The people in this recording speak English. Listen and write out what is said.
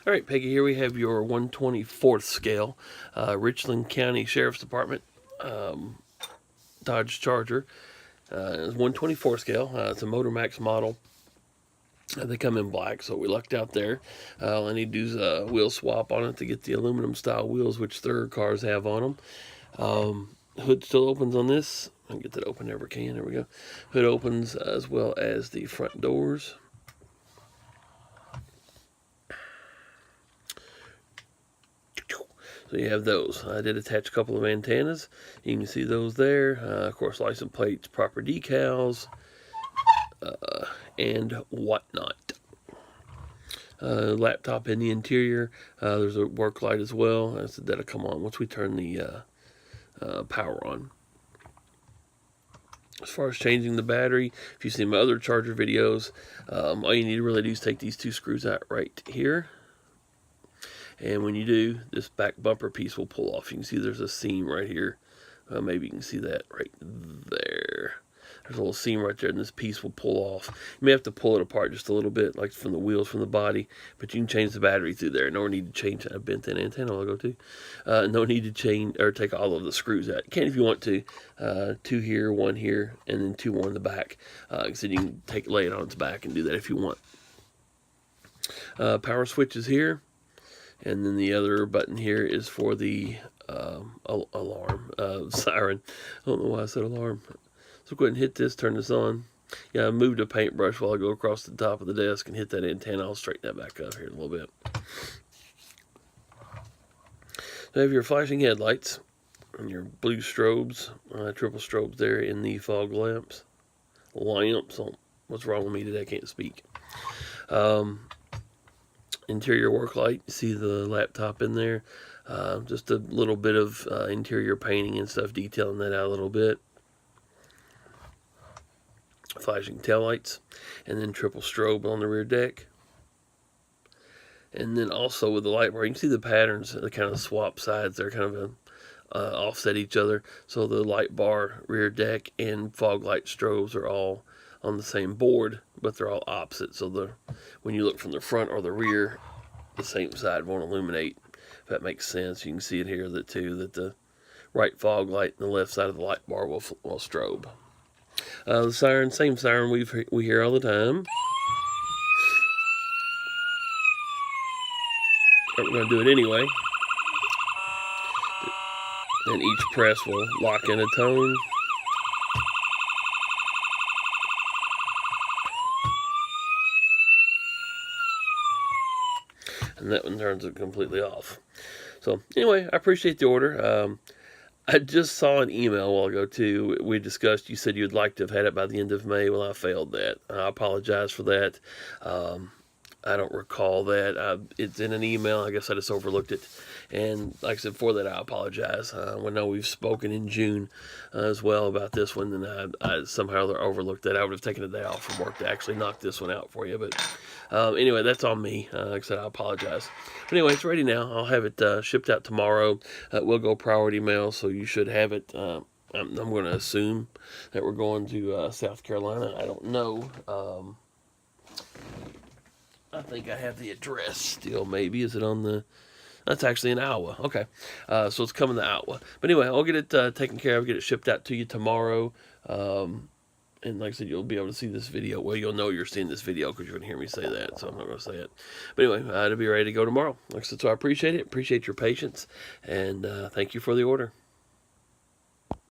All right, Peggy, here we have your 1/24th scale Richland County Sheriff's Department Dodge Charger. It's 1/24 scale. It's a Motor Max model. They come in black, so we lucked out there. All I need to do is a wheel swap on it to get the aluminum style wheels, which their cars have on them. Hood still opens on this. I can get that open ever can. There we go. Hood opens as well as the front doors. So you have those. I did attach a couple of antennas. You can see those there. Of course, license plates, proper decals, and whatnot. Laptop in the interior. There's a work light as well. I said that'll come on once we turn the power on. As far as changing the battery, if you see my other charger videos, all you need to really do is take these two screws out right here. And when you do, this back bumper piece will pull off. You can see there's a seam right here. Maybe you can see that right there. There's a little seam right there, and this piece will pull off. You may have to pull it apart just a little bit, like from the wheels from the body, but you can change the battery through there. No need to change that. I bent that antenna I'll go to. No need to change or take all of the screws out. You can if you want to. Two here, one here, and then two more in the back. So you can lay it on its back and do that if you want. Power switch is here. And then the other button here is for the alarm, siren. I don't know why I said alarm. So go ahead and hit this, turn this on. Yeah, I moved a paintbrush while I go across the top of the desk and hit that antenna. I'll straighten that back up here in a little bit. So you have your flashing headlights and your blue strobes, triple strobes there in the fog lamps. What's wrong with me today? I can't speak. Interior work light, you see the laptop in there. Just a little bit of interior painting and stuff, detailing that out a little bit. Flashing taillights, and then triple strobe on the rear deck. And then also with the light bar, you can see the patterns, the kind of swap sides. They're kind of offset each other. So the light bar, rear deck, and fog light strobes are all on the same board, but they're all opposite. So when you look from the front or the rear, the same side won't illuminate. If that makes sense, you can see it here that the right fog light and the left side of the light bar will strobe. The siren, same siren we hear all the time. But we're going to do it anyway. Then each press will lock in a tone. And that one turns it completely off. So anyway, I appreciate the order. I just saw an email a while ago too. We discussed, you said you'd like to have had it by the end of May. Well, I failed that. I apologize for that. I don't recall that. It's in an email. I guess I just overlooked it. And like I said, for that, I apologize. I know we've spoken in June as well about this one, and I somehow overlooked that. I would have taken a day off from work to actually knock this one out for you. But anyway, that's on me. Like I said, I apologize. But anyway, it's ready now. I'll have it shipped out tomorrow. We'll go priority mail, so you should have it. I'm going to assume that we're going to South Carolina. I don't know. I think I have the address still, maybe. Is it on the... That's actually in Iowa. Okay. So it's coming to Iowa. But anyway, I'll get it taken care of, get it shipped out to you tomorrow. And like I said, you'll be able to see this video. Well, you'll know you're seeing this video because you're going to hear me say that, so I'm not going to say it. But anyway, it'll be ready to go tomorrow. Like I said, so I appreciate it. Appreciate your patience. And thank you for the order.